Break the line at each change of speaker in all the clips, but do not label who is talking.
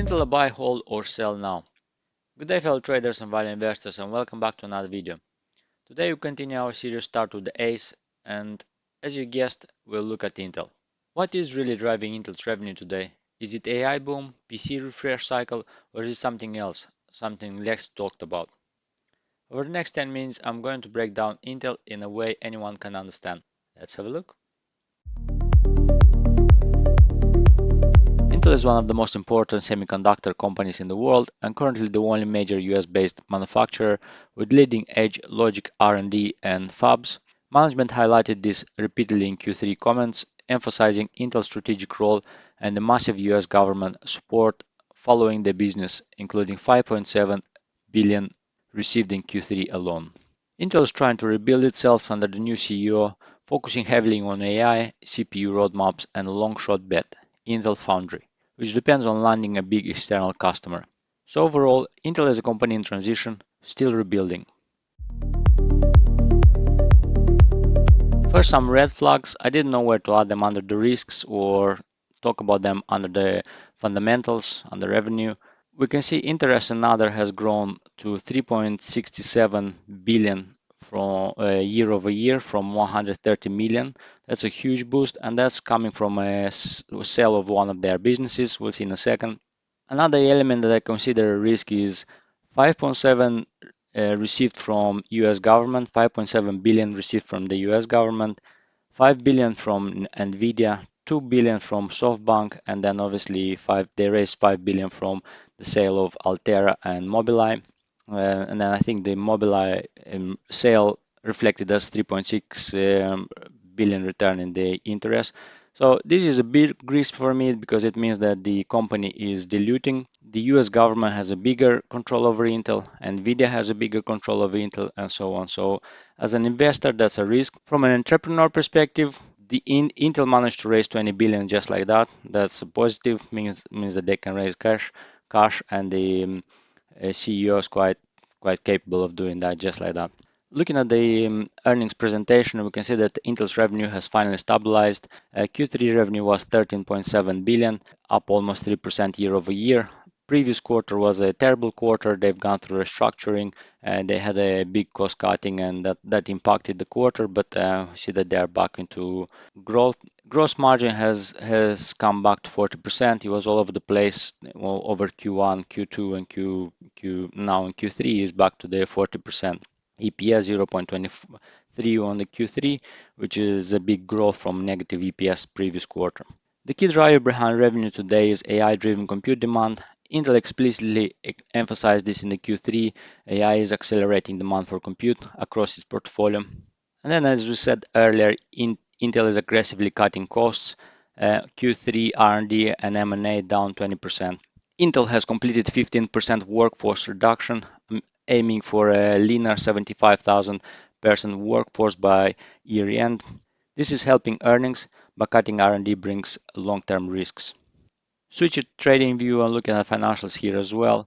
Intel a buy, hold or sell now? Good day fellow traders and value investors, and welcome back to another video. Today we continue our series start with the Ace, and as you guessed, we'll look at Intel. What is really driving Intel's revenue today? Is it AI boom, PC refresh cycle, or is it something else, something less talked about? Over the next 10 minutes I'm going to break down Intel in a way anyone can understand. Let's have a look. Intel is one of the most important semiconductor companies in the world and currently the only major US-based manufacturer with leading-edge logic R&D and fabs. Management highlighted this repeatedly in Q3 comments, emphasizing Intel's strategic role and the massive US government support following the business, including 5.7 billion received in Q3 alone. Intel is trying to rebuild itself under the new CEO, focusing heavily on AI, CPU roadmaps, and a long-shot bet, Intel Foundry, which depends on landing a big external customer. So overall, Intel is a company in transition, still rebuilding. First, some red flags. I didn't know where to add them under the risks or talk about them under the fundamentals, under revenue. We can see interest and other has grown to 3.67 billion from year over year from 130 million. That's a huge boost, and that's coming from a sale of one of their businesses. We'll see in a second. Another element that I consider a risk is 5.7 received from US government, 5.7 billion received from the US government, 5 billion from Nvidia, 2 billion from SoftBank, and then obviously they raised 5 billion from the sale of Altera and Mobileye. And then I think the Mobileye sale reflected as 3.6 billion return in the interest. So this is a big risk for me because it means that the company is diluting. The US government has a bigger control over Intel, Nvidia has a bigger control over Intel, and so on. So as an investor, that's a risk. From an entrepreneur perspective, the Intel managed to raise 20 billion just like that. That's a positive, means that they can raise cash, and the CEO is quite capable of doing that just like that. Looking at the earnings presentation, we can see that Intel's revenue has finally stabilized. Q3 revenue was 13.7 billion, up almost 3% year over year. Previous quarter was a terrible quarter. They've gone through restructuring and they had a big cost cutting, and that impacted the quarter, but see that they are back into growth. Gross margin has come back to 40%. It was all over the place over Q1, Q2, and now in Q3 is back to the 40%. EPS 0.23 on the Q3, which is a big growth from negative EPS previous quarter. The key driver behind revenue today is AI-driven compute demand. Intel explicitly emphasized this in the Q3. AI is accelerating demand for compute across its portfolio. And then, as we said earlier, Intel is aggressively cutting costs. Q3 R&D and M&A down 20%. Intel has completed 15% workforce reduction, aiming for a leaner 75,000 person workforce by year end. This is helping earnings, but cutting R&D brings long-term risks. Switch to trading view and looking at financials here as well.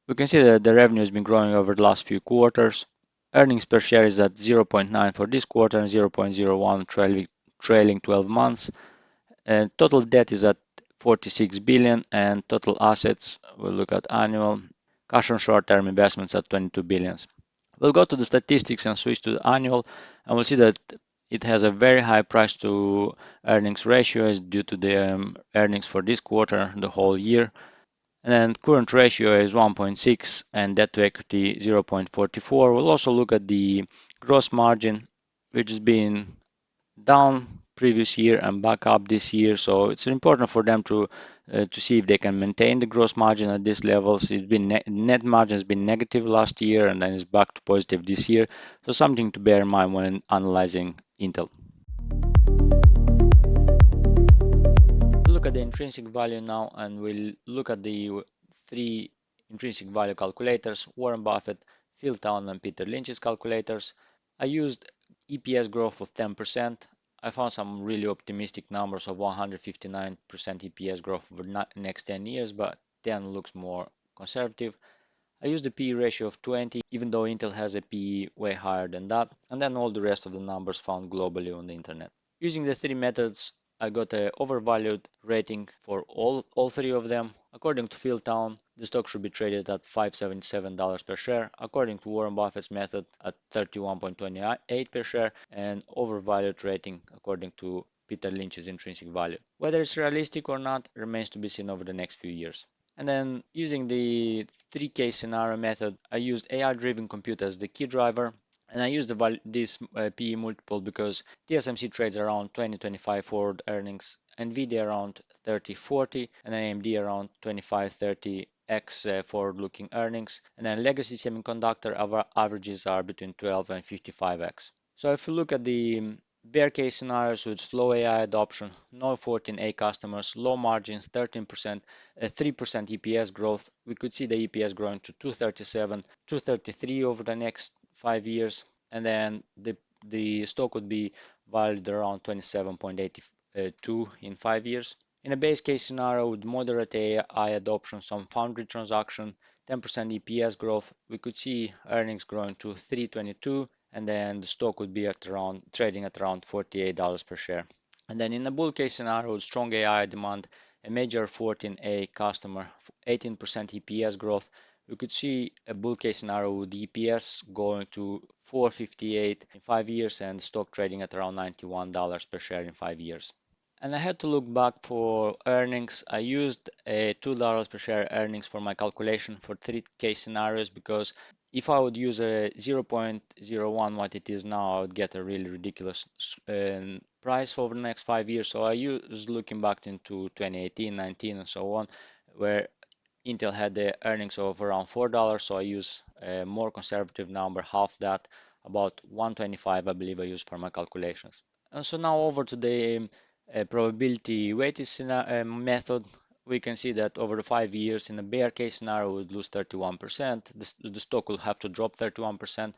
We can see that the revenue has been growing over the last few quarters. Earnings per share is at 0.9 for this quarter and 0.01 trailing 12 months. And total debt is at 46 billion, and total assets, we'll look at annual, cash and short-term investments at 22 billions. We'll go to the statistics and switch to the annual, and we'll see that it has a very high price to earnings ratio due to the earnings for this quarter, the whole year. And then current ratio is 1.6 and debt to equity 0.44. We'll also look at the gross margin, which has been down previous year and back up this year. So it's important for them to see if they can maintain the gross margin at these levels. It's been net margin has been negative last year and then it's back to positive this year. So something to bear in mind when analyzing Intel. Look at the intrinsic value now, and we'll look at the three intrinsic value calculators: Warren Buffett, Phil Town, and Peter Lynch's calculators. I used EPS growth of 10%. I found some really optimistic numbers of 159% EPS growth over the next 10 years, but 10 looks more conservative. I used a PE ratio of 20, even though Intel has a PE way higher than that, and then all the rest of the numbers found globally on the internet. Using the three methods, I got an overvalued rating for all three of them. According to Phil Town, the stock should be traded at $577 per share. According to Warren Buffett's method, at 31.28 per share, and overvalued rating according to Peter Lynch's intrinsic value. Whether it's realistic or not remains to be seen over the next few years. And then using the 3-case scenario method, I used AI-driven compute as the key driver. And I use this PE multiple because TSMC trades around 20-25 forward earnings, Nvidia around 30-40, and then AMD around 25-30x forward-looking earnings, and then legacy semiconductor averages are between 12 and 55x. So if you look at the bear case scenarios with slow AI adoption, no 14A customers, low margins, 13%, 3% EPS growth, we could see the EPS growing to 237, 233 over the next 5 years, and then the stock would be valued around 27.82 in 5 years. In a base case scenario with moderate AI adoption, some foundry transaction, 10% EPS growth, we could see earnings growing to 322, and then the stock would be at around trading at around $48 per share. And then in a bull case scenario with strong AI demand, a major 14A customer, 18% EPS growth, we could see a bull case scenario with EPS going to 458 in 5 years and stock trading at around $91 per share in 5 years. And I had to look back for earnings. I used a $2 per share earnings for my calculation for 3 case scenarios because if I would use a 0.01 what it is now, I would get a really ridiculous price over the next 5 years. So I was looking back into 2018, 19, and so on, where Intel had the earnings of around $4, so I use a more conservative number, half that, about 125, I believe I used for my calculations. And so now over to the probability weighted method. We can see that over the 5 years in a bear case scenario, we would lose 31%. The stock will have to drop 31%.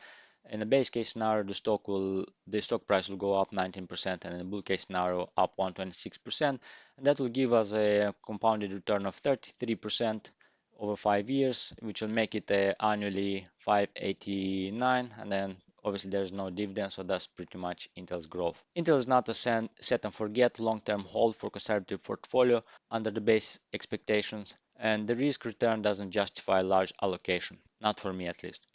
In a base case scenario, the stock price will go up 19%, and in a bull case scenario, up 126%. And that will give us a compounded return of 33% over 5 years, which will make it annually 589. And then obviously there's no dividend, so that's pretty much Intel's growth. Intel is not a set and forget long-term hold for conservative portfolio under the base expectations, and the risk return doesn't justify large allocation, not for me at least.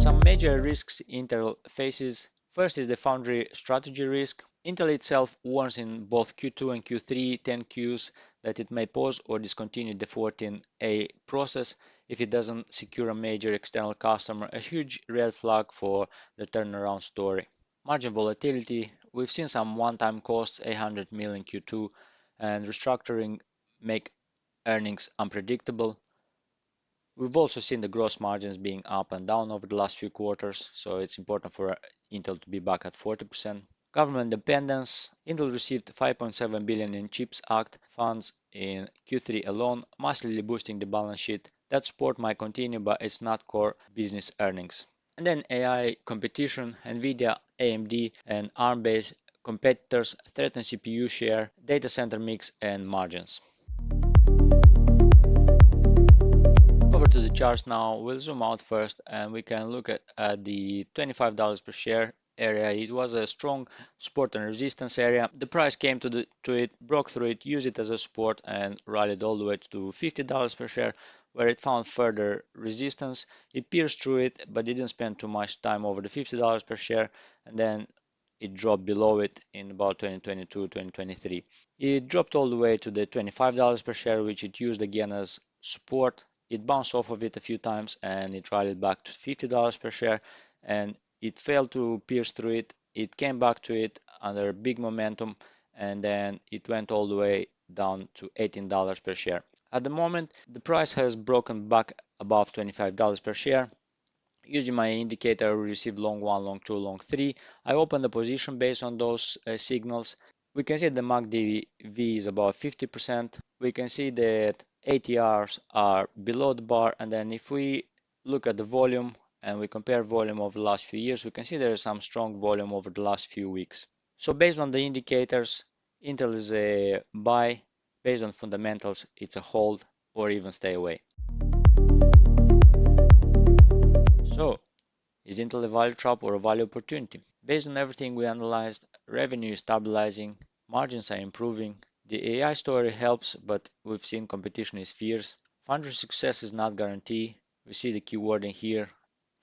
Some major risks Intel faces. First is the foundry strategy risk. Intel itself warns in both Q2 and Q3 10Qs that it may pause or discontinue the 14A process if it doesn't secure a major external customer, a huge red flag for the turnaround story. Margin volatility. We've seen some one-time costs, 800 million Q2, and restructuring make earnings unpredictable. We've also seen the gross margins being up and down over the last few quarters, so it's important for Intel to be back at 40%. Government dependence. Intel received 5.7 billion in CHIPS Act funds in Q3 alone, massively boosting the balance sheet. That support might continue, but it's not core business earnings. And then AI competition, Nvidia, AMD, and ARM-based competitors threaten CPU share, data center mix, and margins. Over to the charts now. We'll zoom out first and we can look at the $25 per share area. It was a strong support and resistance area. The price came to it, broke through it, used it as a support, and rallied all the way to $50 per share, where it found further resistance. It pierced through it, but didn't spend too much time over the $50 per share, and then it dropped below it in about 2022, 2023. It dropped all the way to the $25 per share, which it used again as support. It bounced off of it a few times and it rallied back to $50 per share, and it failed to pierce through it. It came back to it under big momentum, and then it went all the way down to $18 per share. At the moment, the price has broken back above $25 per share. Using my indicator, we received long 1, long 2, long 3. I opened the position based on those signals. We can see the MACD is about 50%. We can see that ATRs are below the bar, and then if we look at the volume and we compare volume over the last few years, we can see there is some strong volume over the last few weeks. So based on the indicators, Intel is a buy. Based on fundamentals, it's a hold or even stay away. So, is Intel a value trap or a value opportunity? Based on everything we analyzed, revenue is stabilizing, margins are improving, The AI story helps, but we've seen competition is fierce. Foundry success is not guaranteed. We see the keyword in here,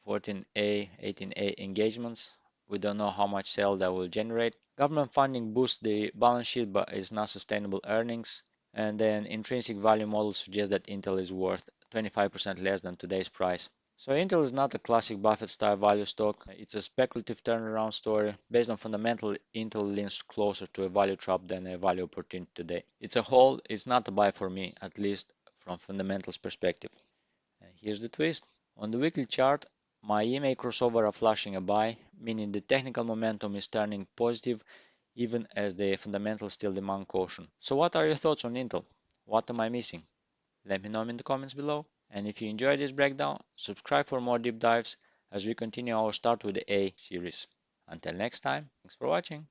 14A, 18A engagements. We don't know how much sale that will generate. Government funding boosts the balance sheet, but it's not sustainable earnings. And then intrinsic value models suggest that Intel is worth 25% less than today's price. So Intel is not a classic Buffett-style value stock. It's a speculative turnaround story. Based on fundamental, Intel leans closer to a value trap than a value opportunity today. It's a hold. It's not a buy for me, at least from fundamentals perspective. And here's the twist. On the weekly chart, my EMA crossover are flashing a buy, meaning the technical momentum is turning positive even as the fundamentals still demand caution. So what are your thoughts on Intel? What am I missing? Let me know in the comments below. And if you enjoyed this breakdown, subscribe for more deep dives as we continue our Start with the A series. Until next time, thanks for watching.